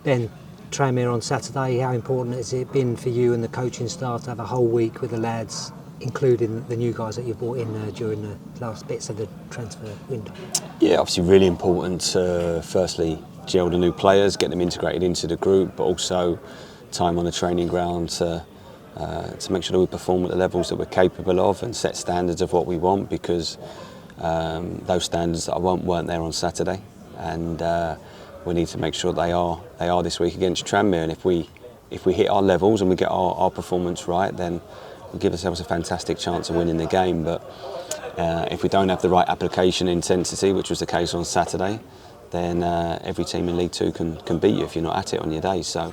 Ben, Tranmere on Saturday, how important has it been for you and the coaching staff to have a whole week with the lads, including the new guys that you've brought in during the last bits of the transfer window? Yeah, obviously really important to firstly gel the new players, get them integrated into the group, but also time on the training ground to make sure that we perform at the levels that we're capable of and set standards of what we want, because those standards that I want weren't there on Saturday, and we need to make sure they are this week against Tranmere. And if we hit our levels and we get our performance right, then we'll give ourselves a fantastic chance of winning the game. But if we don't have the right application intensity, which was the case on Saturday, then every team in League Two can beat you if you're not at it on your day. So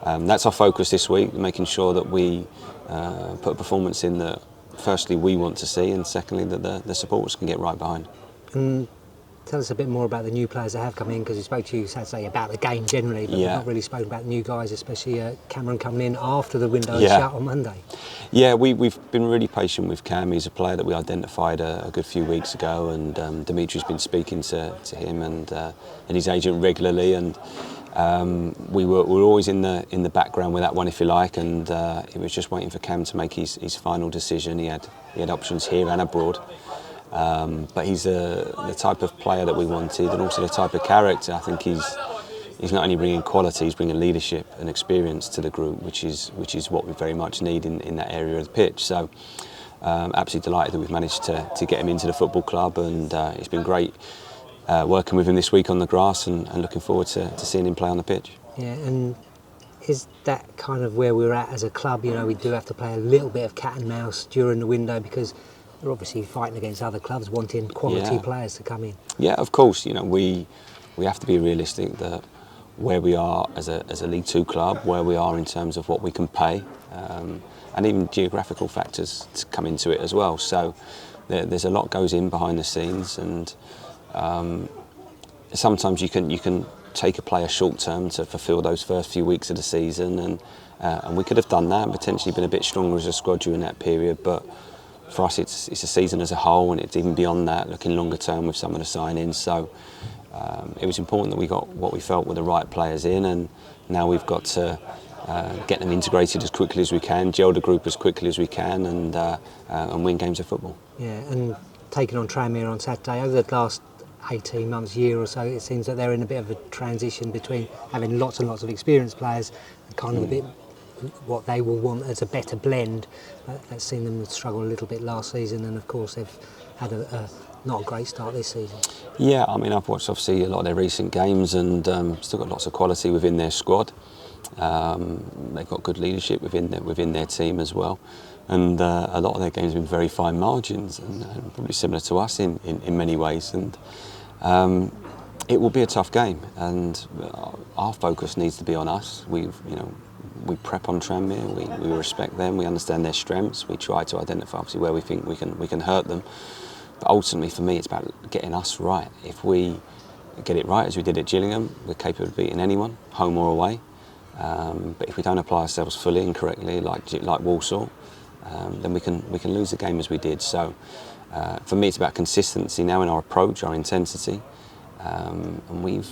that's our focus this week, making sure that we put a performance in that firstly we want to see, and secondly that the supporters can get right behind. Tell us a bit more about the new players that have come in, because we spoke to you Saturday about the game generally, but we've not really spoken about the new guys, especially Cameron coming in after the window shut on Monday. Yeah, we've been really patient with Cam. He's a player that we identified a good few weeks ago, and Dimitri's been speaking to him and his agent regularly, and we were always in the background with that one, if you like, and it was just waiting for Cam to make his final decision. He had options here and abroad. But he's the type of player that we wanted, and also the type of character. I think he's not only bringing quality, he's bringing leadership and experience to the group, which is what we very much need in that area of the pitch. So absolutely delighted that we've managed to get him into the football club, and it's been great working with him this week on the grass, and looking forward to seeing him play on the pitch. Yeah, and is that kind of where we're at as a club? You know, we do have to play a little bit of cat and mouse during the window, because we're obviously fighting against other clubs wanting quality players to come in. Yeah, of course. You know, we have to be realistic that where we are as a League Two club, where we are in terms of what we can pay, and even geographical factors to come into it as well. So there's a lot goes in behind the scenes, and sometimes you can take a player short term to fulfil those first few weeks of the season, and we could have done that and potentially been a bit stronger as a squad during that period, but for us it's a season as a whole, and it's even beyond that, looking longer term with some of the signings. So it was important that we got what we felt were the right players in, and now we've got to get them integrated as quickly as we can, gel the group as quickly as we can, and win games of football. Yeah, and taking on Tranmere on Saturday, over the last 18 months, year or so, it seems that they're in a bit of a transition between having lots and lots of experienced players and kind of a bit what they will want as a better blend. That's seen them struggle a little bit last season, and of course they've had a not a great start this season. Yeah, I mean, I've watched obviously a lot of their recent games, and still got lots of quality within their squad. They've got good leadership within their team as well, and a lot of their games have been very fine margins, and probably similar to us in many ways. And it will be a tough game, and our focus needs to be on us. We prep on Tranmere, we respect them, we understand their strengths, we try to identify obviously where we think we can hurt them. But ultimately for me it's about getting us right. If we get it right as we did at Gillingham, we're capable of beating anyone, home or away. But if we don't apply ourselves fully and correctly, like Walsall, then we can lose the game as we did. So for me it's about consistency now in our approach, our intensity. And we've,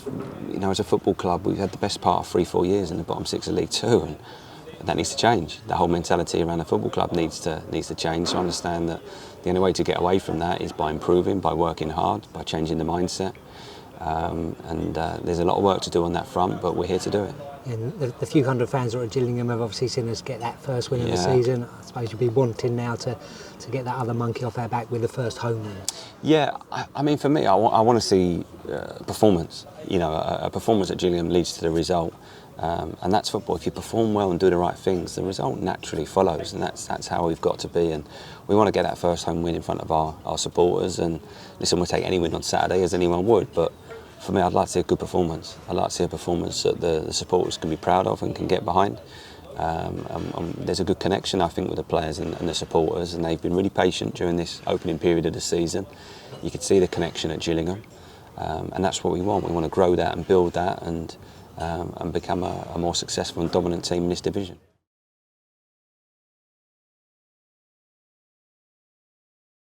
as a football club, we've had the best part of 3-4 years in the bottom six of League Two, and that needs to change. The whole mentality around the football club needs to change. So I understand that the only way to get away from that is by improving, by working hard, by changing the mindset. And there's a lot of work to do on that front, but we're here to do it. And the few hundred fans that are at Gillingham have obviously seen us get that first win of the season. I suppose you'll be wanting now to get that other monkey off our back with the first home win. Yeah, I mean, for me, I want to see performance. A performance at Gillingham leads to the result. And that's football. If you perform well and do the right things, the result naturally follows, and that's how we've got to be. And we want to get that first home win in front of our supporters. And listen, we'll take any win on Saturday, as anyone would, but for me, I'd like to see a good performance. I'd like to see a performance that the supporters can be proud of and can get behind. There's a good connection, I think, with the players and the supporters, and they've been really patient during this opening period of the season. You could see the connection at Gillingham, and that's what we want. We want to grow that and build that, and become a more successful and dominant team in this division.